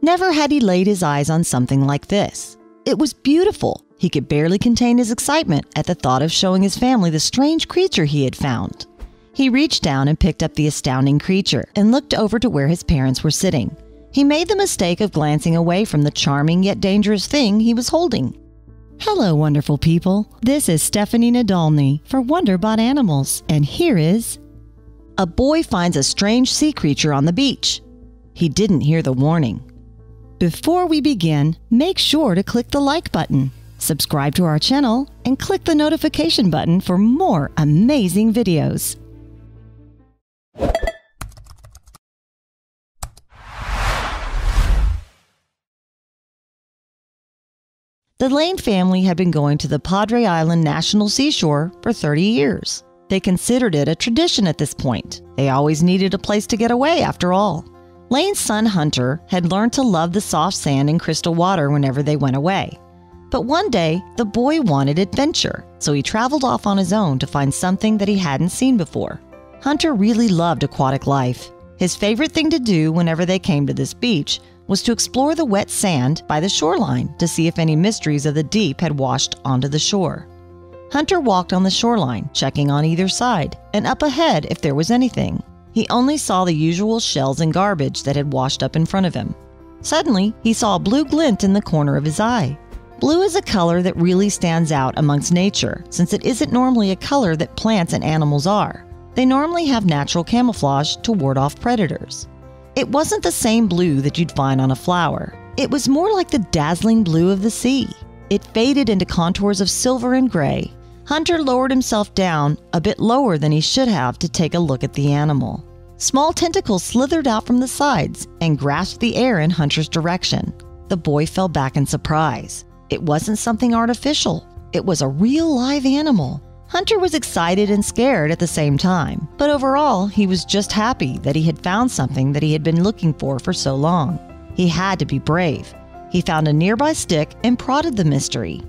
Never had he laid his eyes on something like this. It was beautiful. He could barely contain his excitement at the thought of showing his family the strange creature he had found. He reached down and picked up the astounding creature and looked over to where his parents were sitting. He made the mistake of glancing away from the charming yet dangerous thing he was holding. Hello, wonderful people. This is Stephanie Nadolny for Wonderbot Animals, and here is... A boy finds a strange sea creature on the beach. He didn't hear the warning. Before we begin, make sure to click the like button, subscribe to our channel, and click the notification button for more amazing videos. The Lane family had been going to the Padre Island National Seashore for 30 years. They considered it a tradition at this point. They always needed a place to get away after all. Lane's son Hunter had learned to love the soft sand and crystal water whenever they went away. But one day, the boy wanted adventure, so he traveled off on his own to find something that he hadn't seen before. Hunter really loved aquatic life. His favorite thing to do whenever they came to this beach was to explore the wet sand by the shoreline to see if any mysteries of the deep had washed onto the shore. Hunter walked on the shoreline, checking on either side, and up ahead if there was anything. He only saw the usual shells and garbage that had washed up in front of him. Suddenly, he saw a blue glint in the corner of his eye. Blue is a color that really stands out amongst nature, since it isn't normally a color that plants and animals are. They normally have natural camouflage to ward off predators. It wasn't the same blue that you'd find on a flower. It was more like the dazzling blue of the sea. It faded into contours of silver and gray. Hunter lowered himself down a bit lower than he should have to take a look at the animal. Small tentacles slithered out from the sides and grasped the air in Hunter's direction. The boy fell back in surprise. It wasn't something artificial. It was a real live animal. Hunter was excited and scared at the same time, but overall, he was just happy that he had found something that he had been looking for so long. He had to be brave. He found a nearby stick and prodded the mystery.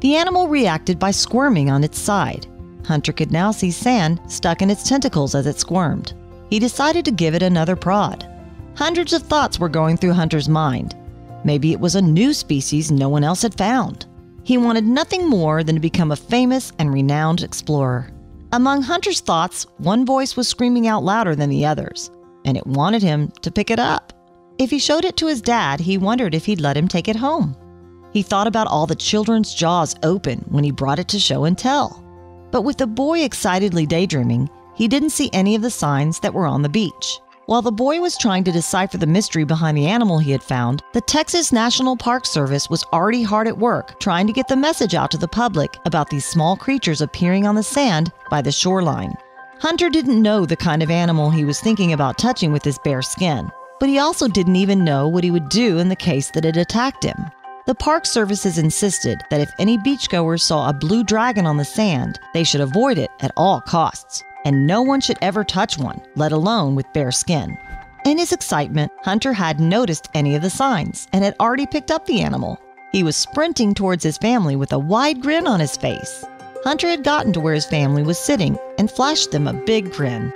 The animal reacted by squirming on its side. Hunter could now see sand stuck in its tentacles as it squirmed. He decided to give it another prod. Hundreds of thoughts were going through Hunter's mind. Maybe it was a new species no one else had found. He wanted nothing more than to become a famous and renowned explorer. Among Hunter's thoughts, one voice was screaming out louder than the others, and it wanted him to pick it up. If he showed it to his dad, he wondered if he'd let him take it home. He thought about all the children's jaws open when he brought it to show and tell. But with the boy excitedly daydreaming, he didn't see any of the signs that were on the beach. While the boy was trying to decipher the mystery behind the animal he had found, the Texas National Park Service was already hard at work trying to get the message out to the public about these small creatures appearing on the sand by the shoreline. Hunter didn't know the kind of animal he was thinking about touching with his bare skin, but he also didn't even know what he would do in the case that it attacked him. The Park Services insisted that if any beachgoers saw a blue dragon on the sand, they should avoid it at all costs, and no one should ever touch one, let alone with bare skin. In his excitement, Hunter hadn't noticed any of the signs and had already picked up the animal. He was sprinting towards his family with a wide grin on his face. Hunter had gotten to where his family was sitting and flashed them a big grin.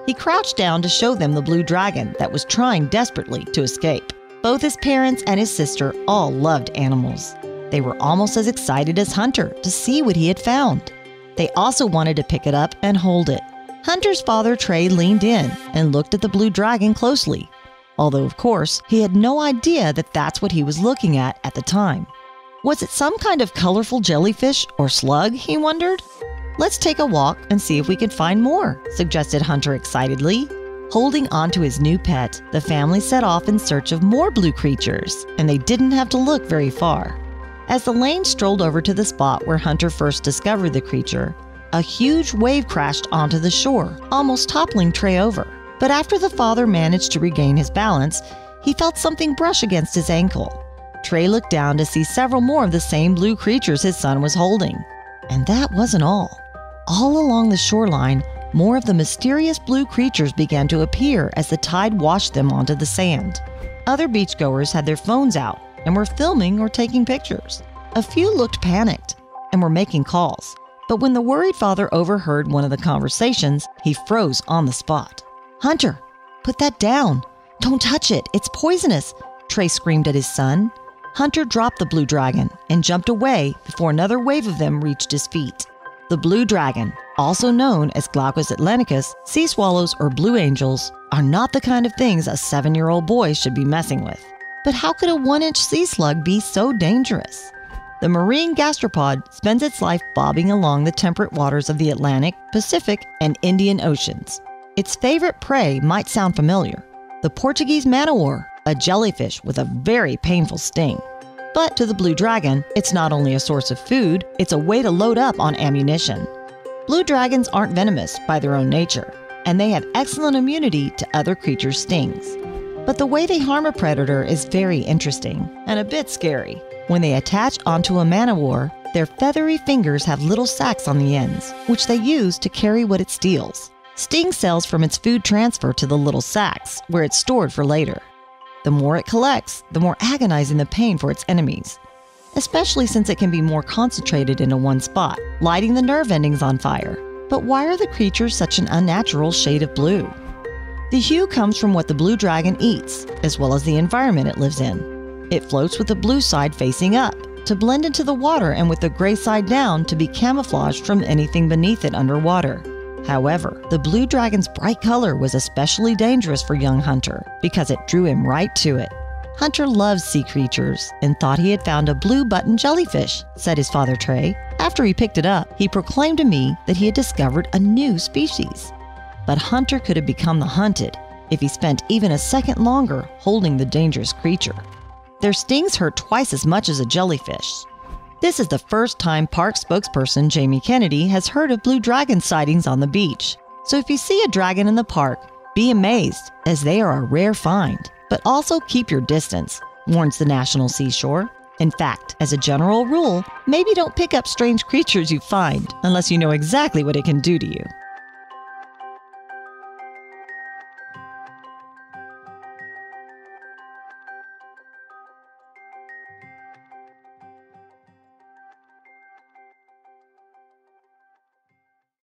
He crouched down to show them the blue dragon that was trying desperately to escape. Both his parents and his sister all loved animals. They were almost as excited as Hunter to see what he had found. They also wanted to pick it up and hold it. Hunter's father, Trey, leaned in and looked at the blue dragon closely, although of course he had no idea that that's what he was looking at the time. Was it some kind of colorful jellyfish or slug, he wondered? Let's take a walk and see if we can find more, suggested Hunter excitedly. Holding onto his new pet, the family set off in search of more blue creatures, and they didn't have to look very far. As the Lane strolled over to the spot where Hunter first discovered the creature, a huge wave crashed onto the shore, almost toppling Trey over. But after the father managed to regain his balance, he felt something brush against his ankle. Trey looked down to see several more of the same blue creatures his son was holding. And that wasn't all. All along the shoreline, more of the mysterious blue creatures began to appear as the tide washed them onto the sand. Other beachgoers had their phones out and were filming or taking pictures. A few looked panicked and were making calls. But when the worried father overheard one of the conversations, he froze on the spot. "Hunter, put that down. Don't touch it. It's poisonous. Trey screamed at his son. Hunter dropped the blue dragon and jumped away before another wave of them reached his feet. The blue dragon, also known as Glaucus atlanticus, sea swallows, or blue angels, are not the kind of things a 7-year-old boy should be messing with. But how could a 1-inch sea slug be so dangerous? The marine gastropod spends its life bobbing along the temperate waters of the Atlantic, Pacific, and Indian Oceans. Its favorite prey might sound familiar: the Portuguese man-o'-war, a jellyfish with a very painful sting. But to the blue dragon, it's not only a source of food, it's a way to load up on ammunition. Blue dragons aren't venomous by their own nature, and they have excellent immunity to other creatures' stings. But the way they harm a predator is very interesting and a bit scary. When they attach onto a man-o'-war, their feathery fingers have little sacs on the ends, which they use to carry what it steals. Sting cells from its food transfer to the little sacs, where it's stored for later. The more it collects, the more agonizing the pain for its enemies, especially since it can be more concentrated into one spot, lighting the nerve endings on fire. But why are the creatures such an unnatural shade of blue? The hue comes from what the blue dragon eats, as well as the environment it lives in. It floats with the blue side facing up, to blend into the water, and with the gray side down to be camouflaged from anything beneath it underwater. However, the blue dragon's bright color was especially dangerous for young Hunter because it drew him right to it. Hunter loves sea creatures and thought he had found a blue button jellyfish, said his father Trey. After he picked it up, he proclaimed to me that he had discovered a new species. But Hunter could have become the hunted if he spent even a second longer holding the dangerous creature. Their stings hurt twice as much as a jellyfish. This is the first time park spokesperson Jamie Kennedy has heard of blue dragon sightings on the beach. So if you see a dragon in the park, be amazed, as they are a rare find. But also keep your distance, warns the National Seashore. In fact, as a general rule, maybe don't pick up strange creatures you find unless you know exactly what it can do to you.